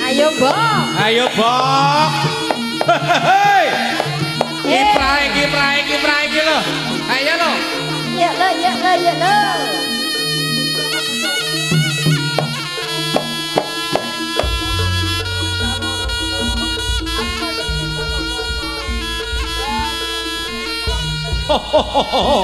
Ayo Bok. Ayo Bok. Hei. Kiprah iki lho. Ayo lho. Ya lo. Ho ho ho ho.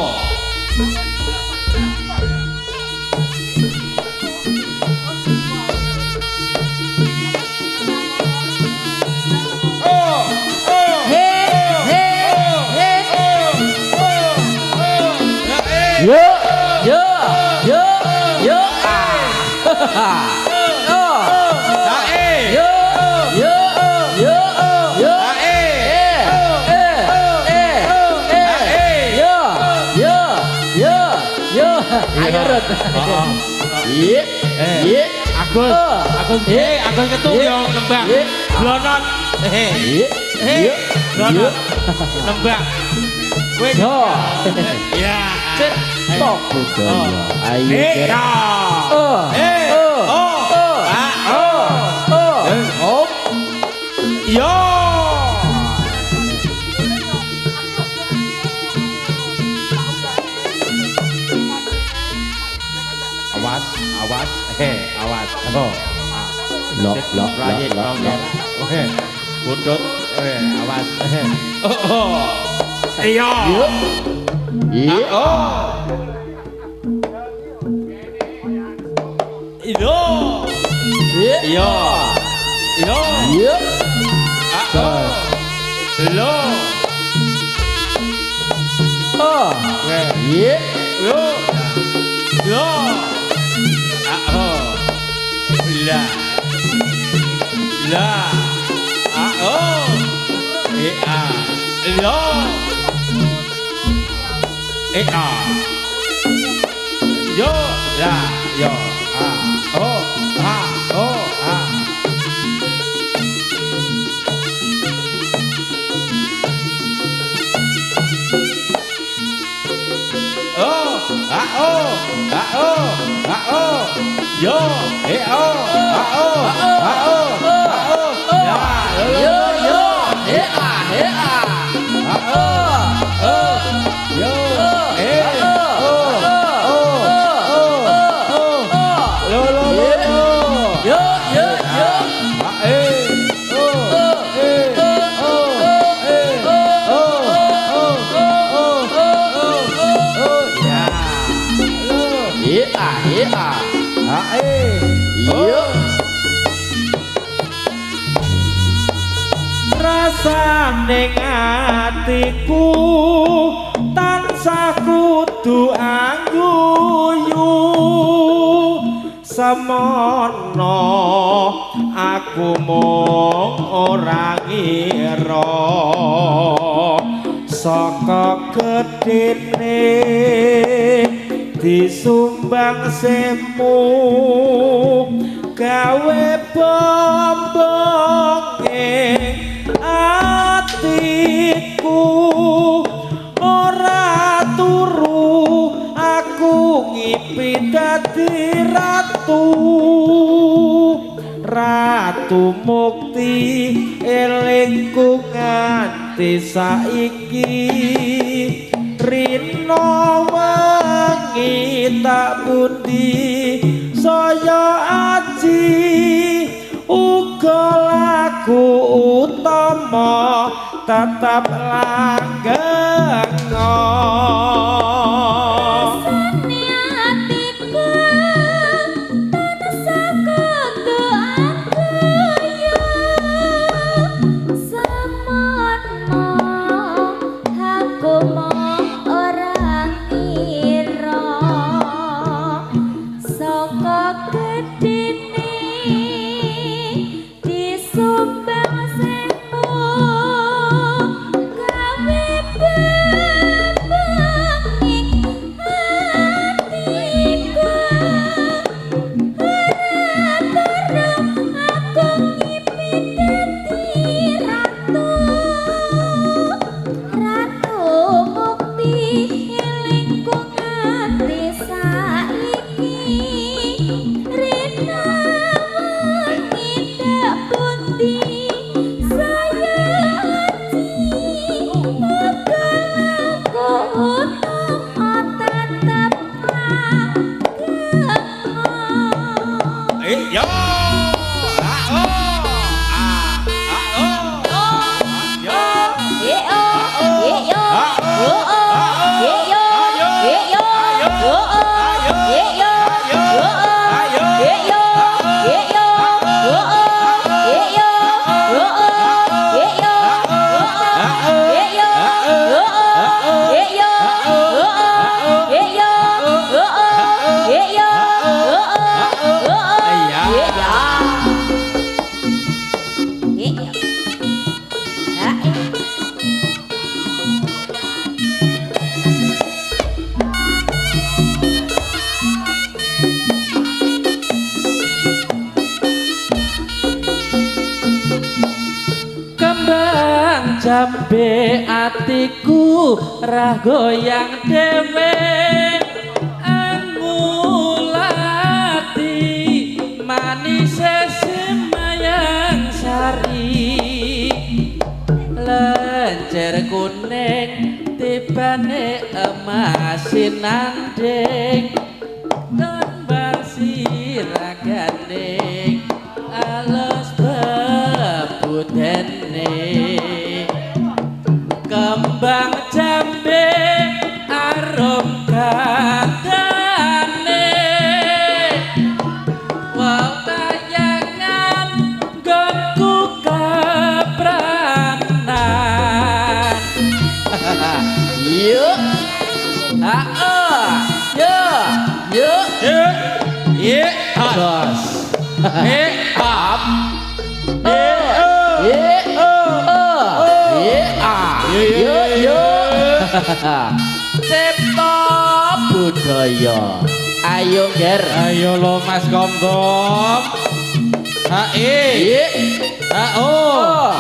Agus ketuk yo nembak. Blonot. Blonot. Nembak. Kowe yo. Ya. Cet. Tok. Ayo. Yo. Awas. Awas. Oh. Lok. Butut. Awas. Oh. Iya. Rasane atiku tansah kudu angguyu semono aku mung ora ngira saka gedene disumbang semu gawe bombonge atiku ora turu aku ngipi dadi ratu mukti elingku nganti saiki rino wengi tak pundi saya aji uga laku utama tetap langgeng. Bye. Yo. Jambe atiku rah goyang dhewe angulati manis semayang sari lencer kuning tibane emas sinanding kembang siragane alus bebudene kembang jambe arum kadane wow tayangan gonku kepranan yuk yuk bos Cipta budaya. Ayo ger. Ayo lo Mas Gombong. Hae. Hao.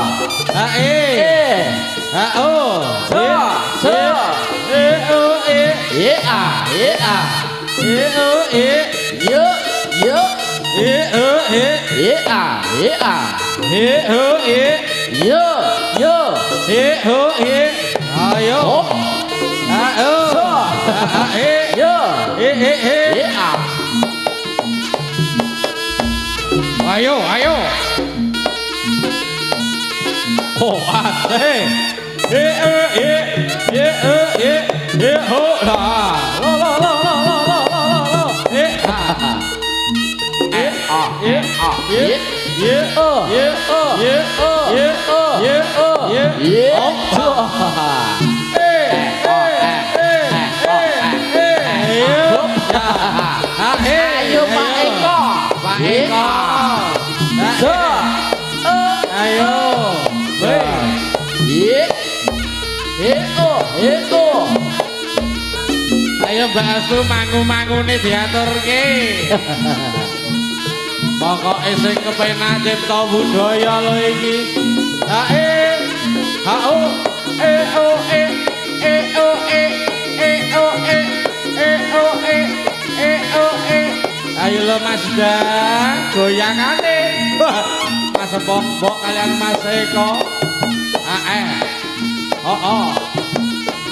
Hae. Hao. So. Ayo. Ayo. Oh, ho la. Ayo Pak Eko. Ayo. Ayo Mbak Astu mangu-mangune diaturke. Pokoke sing kepenak cipta budaya lho iki. Ayo lo Mas Dang, goyangane. Mas Mbok kalian Mas Eko.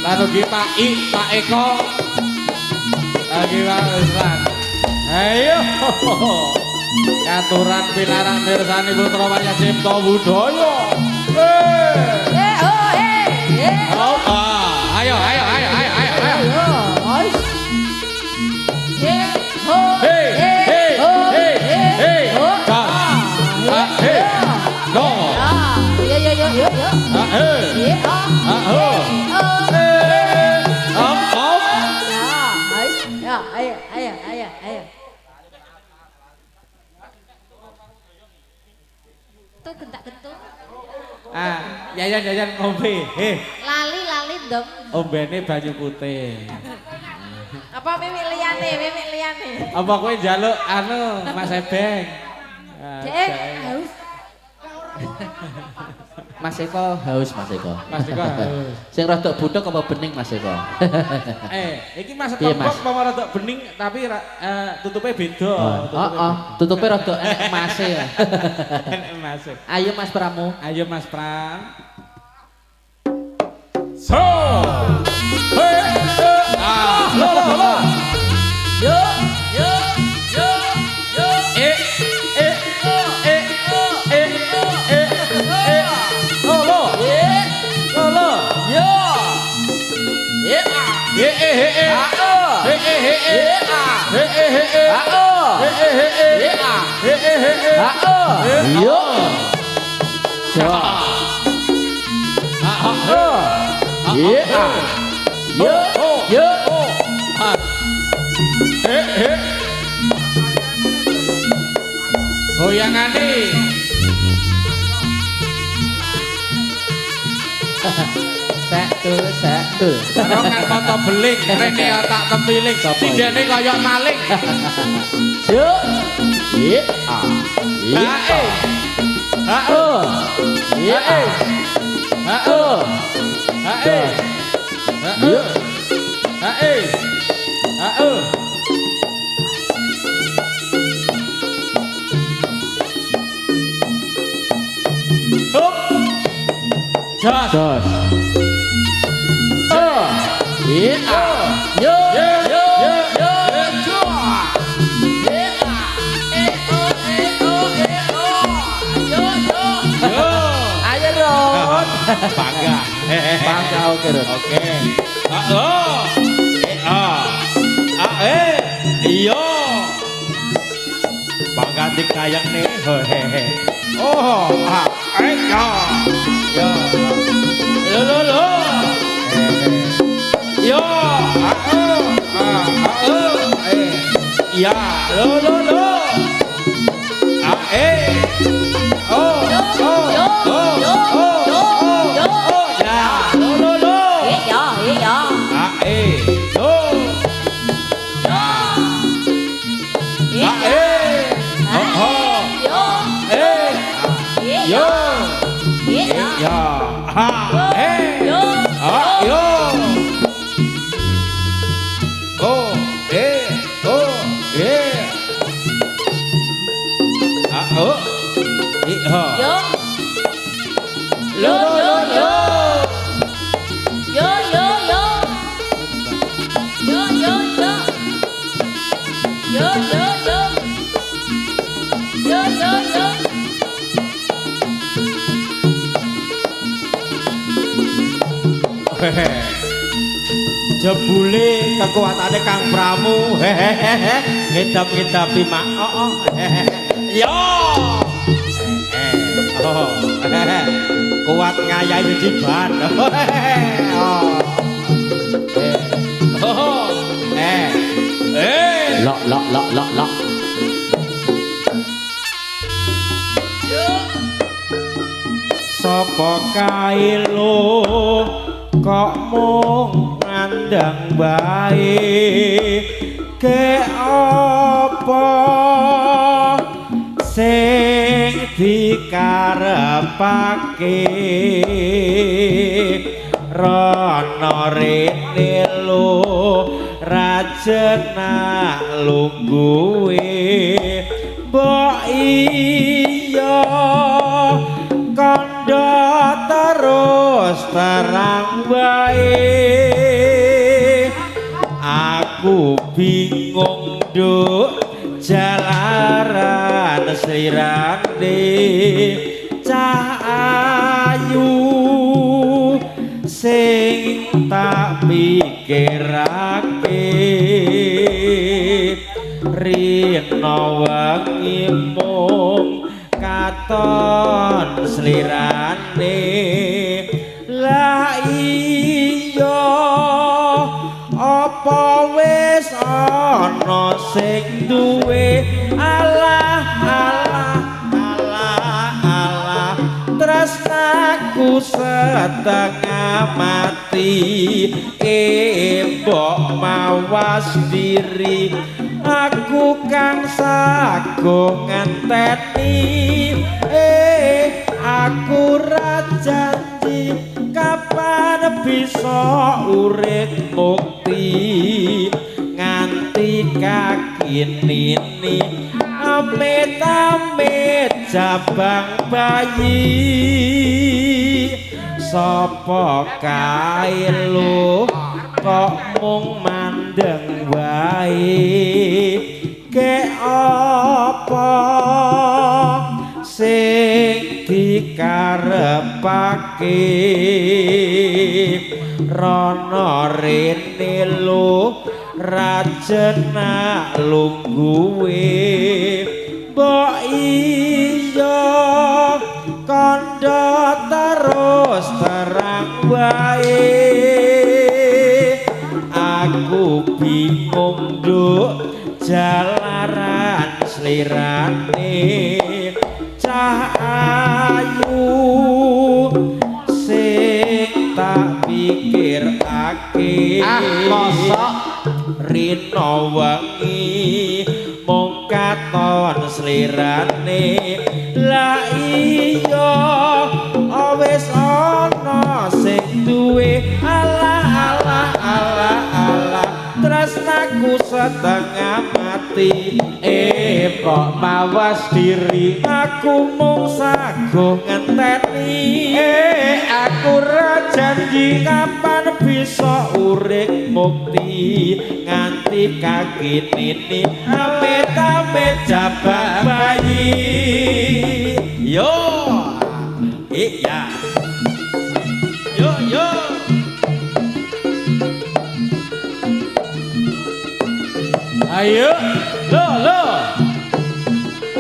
Lalu Pak Eko. Lagi Pak. Ayo. Aturan pilarang mirsani putra wayah cipta budaya. Ayo. Ayo. Tuh gentak-gentuk. Yayan ngombe. Lali dong. Ombene banyu putih. Apa mimik liyane? Apa kowe njaluk Mas Ebeng? Dek, haus. Mas Eko haus Mas Eko. Haus. Sing rada butek apa bening Mas Eko? Iki Mas Tombok apa rada bening tapi tutupe beda. Tutupe rada enek emase ya. Enek emase. Ayo Mas Pramu. Ayo Mas Pram. So. Lo. Yo. Yo. Yo. Yo. Goyangane. Satu. Rongan foto beling, rene otak tempiling, sindene kaya maling. Yo. Iya. Hae. Oh. Iya. Oh. Hae. Yo. Hae. Hae. Hop. Jos. Dos. Oh. Iya. Yo. Yo. Yo. Ayo Ron. Bangga. Bangga oke Ron. Oke. Iya. Bangga dikayang nih. Oh, ya. Ya. Lo. Yo. Ya, lo. Jebule kekuatane Kang Pramu ngedap-ngedapi mak yo kuat ngayahi jejiban Lok. Sapa kae lo kok mung ngandang bae ke apa sing dikarepake rono rene lo rajena lungguhe mbok iya kandha terus terang wae aku bingung nduk jalaran slirane cah ayu sing tak pikirake rina wengi mung katon slirane la iya apa wis ana sing duwe alah tresnaku setengah mati mbok mawas diri aku kang sago ngenteni aku ra janji kapan bisa urip mukti nganti kaki nini amit-amit jabang bayi sapa kae lho kok mung mandeng wae ke apa sing dikarepake rono rene lho rajena lungguwe mbok iya kandha terus terang wae aku bingung nduk jalaran slirane cah ayu sing tak pikirake mosok rino wengi mung katon slirane la iya wis ana sing duwe ala tresnaku setengah mati kok mawas diri aku mung sago ngenteni aku ra janji kapan bisa urip mukti nganti kaki nini amit-amit jabak bayi yo iya yo ayo lo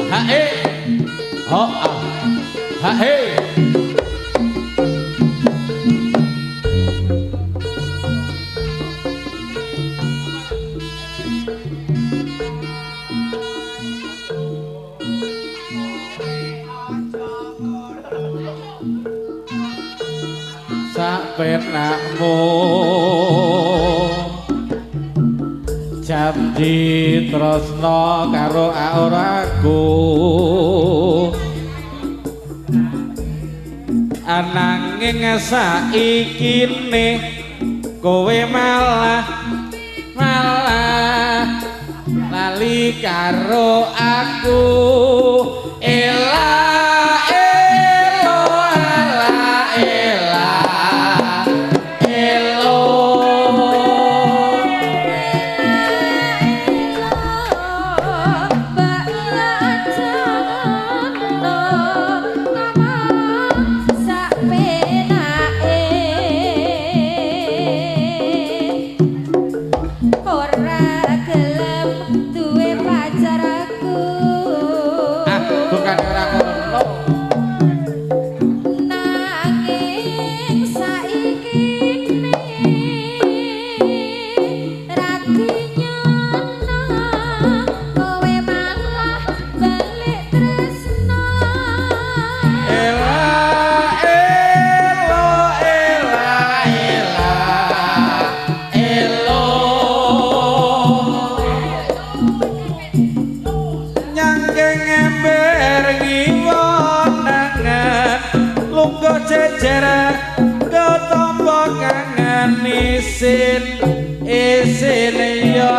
hae ho hae sak penakmu janji tresna karo auraku ananging saikine kowe malah lali karo aku isin yo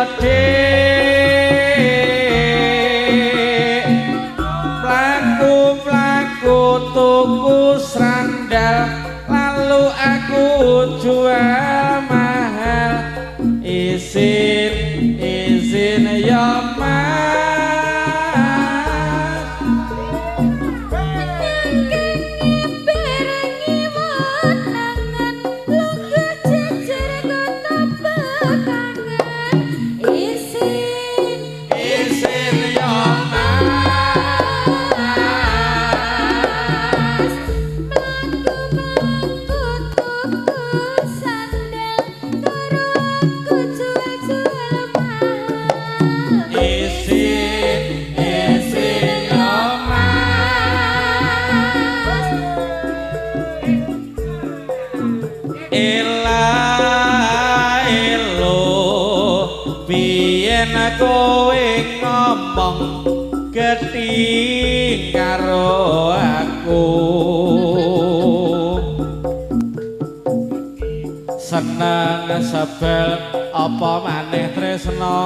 plaku tuku sandal lalu aku jual mahal isin yo kowe ngomong gething karo aku seneng sebel apa maneh tresna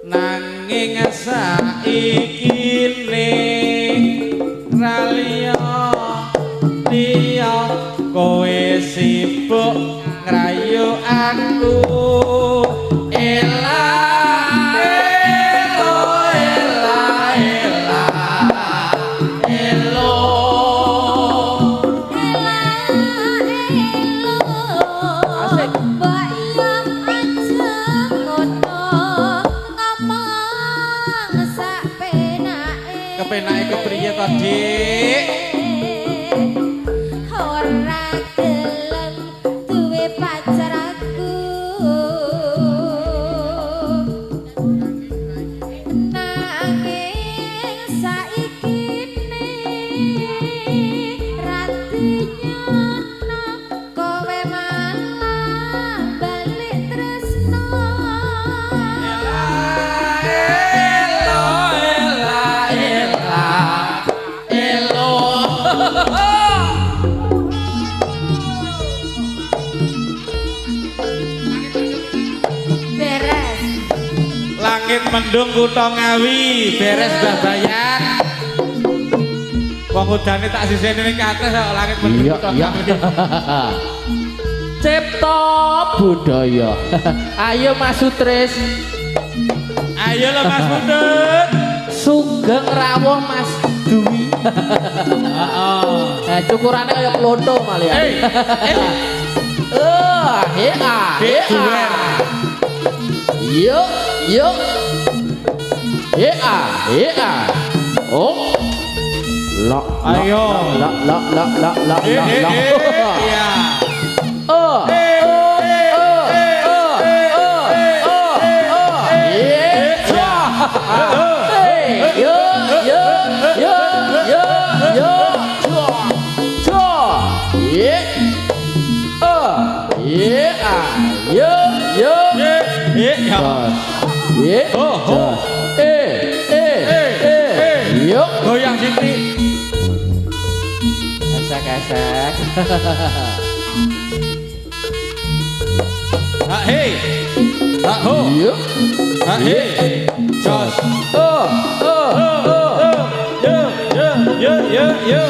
nanging saikine raliya kowe sibuk ngrayu aku mendung kutha Ngawi beres Mbah Bayan. Wong udane tak sisene ning atas kok langit mendung kutha Ngawi. Cipta budaya. Ayo Mas Sutris. Ayo lho Mas Mundut. Sugeng rawuh Mas Dwi. Heeh. Cukurane kaya klonthong malian. Yuk, yuk. Oh. Lok. Ayo. Lok. Iya. Yuk Goyang sithik. esek-esek. Ha hei. Ha ho. Yuk. Ha hei. Jos. Yo.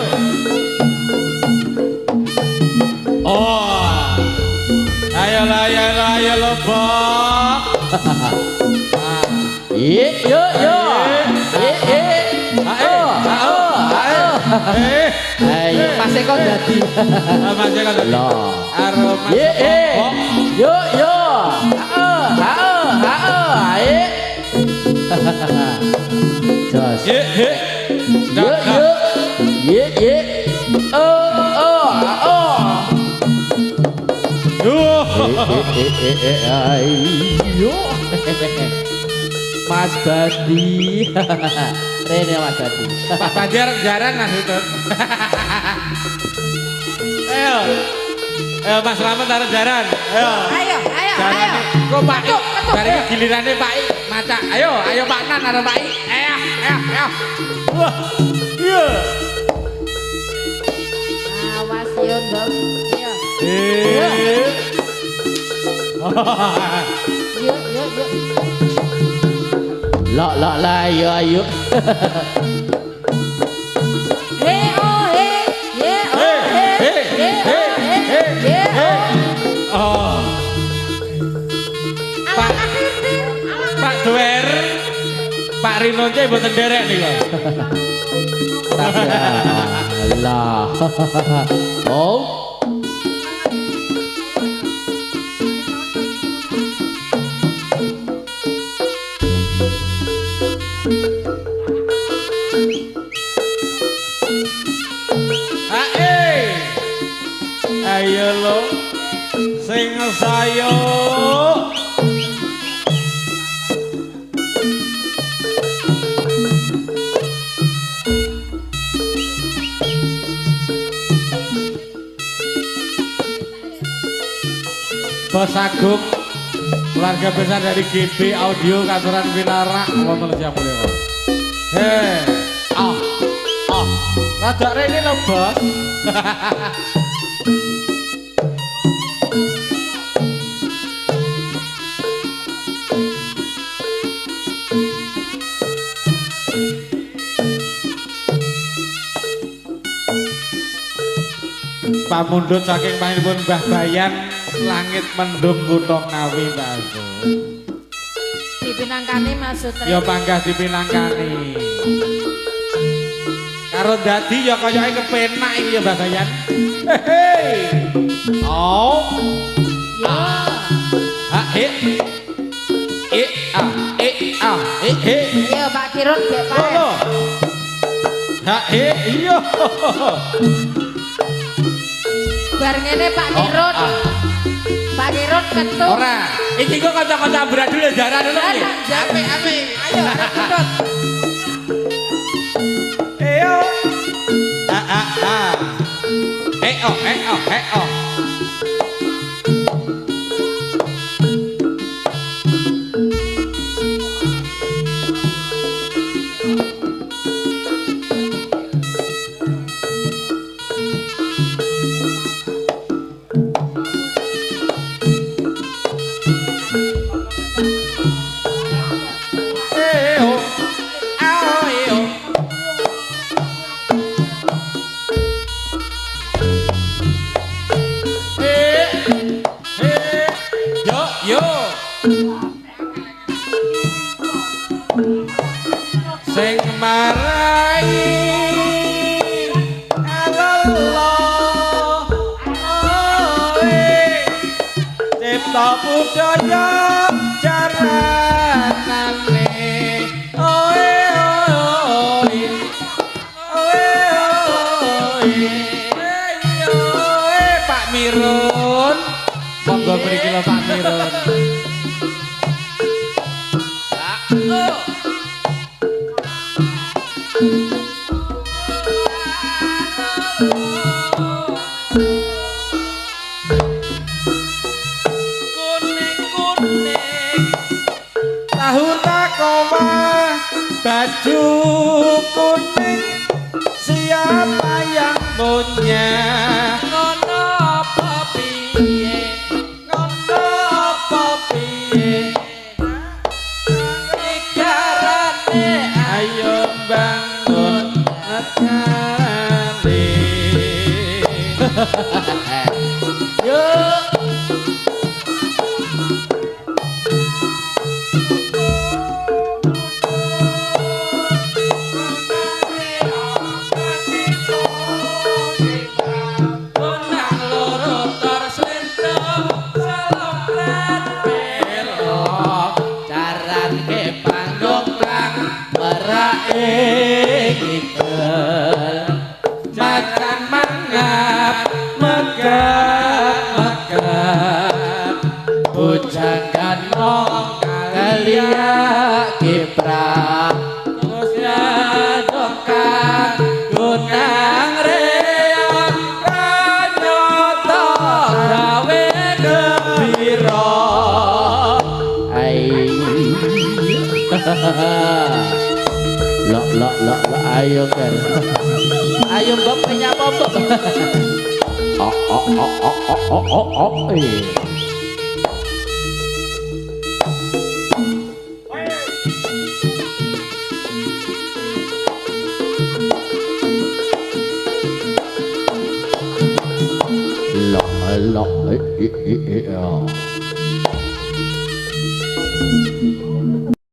Oh. Ayo lo, Bok. Ayo Mas Eko dadi. Mas Eko dadi. Aroma. Jos. Ayo. Mas Badi. Rene Mas Badi. Pak Banjar jarang Mas itu. Ayo. Ayo Mas Slamet taruh jaran. Ayo. Ayo. Kok Pak I? Ketuk. Dari gilirannya Pak I maca. Ayo Pak Nan taruh Pak I. Ayo. Wah. Iya. Awas yo, Dok. Iya. Yuk. Lok lah ayo. Oh. Pak Duer. Pak Rino aja mboten derek nika. Lah. Oh. Ayo lo sing sayo. Bos Agung, keluarga besar dari GB Audio Kantoran Winarak wonten siapa lho. Rada rene lho, Bos. Pamundhut saking panjenengan Mbah Bayan langit mendung kutha Ngawi Mbah Agung. Dipinangkani Mas Sutris. Ya panggah dipinangkani. Karo dadi ya kayake kepenak iki ya Mbah Bayan. Hei. Oh. Ya. Ha he. He. Iya Pak Kirun gek Pak. Ha he. Iya. Bar ngene Pak Kirun. Pak Kirun ketuk. Ora, iki kok kanca-kanca bradul ya jaran ngono iki. Apik. Ayo ketut. Ayo. Yo. Sing marai Allah cipta budaya jaranane oe oe oe Pak Mirun monggo mriki lho Pak Mirun. Tahu tak koma baju kuning siapa yang punya Ngono apa piye? ngono apa piye Ikarane ayo bangun nekali Yuk. Gunang loro tor slendro salopret belok Caran ke panggung plang merake kikel. makan mangap megap megap Bujangan mong kalia kiprah Yadokan gunang reang kanyoto gawe gembira ai lok ayo kan ayo mbok nyapa mbok lok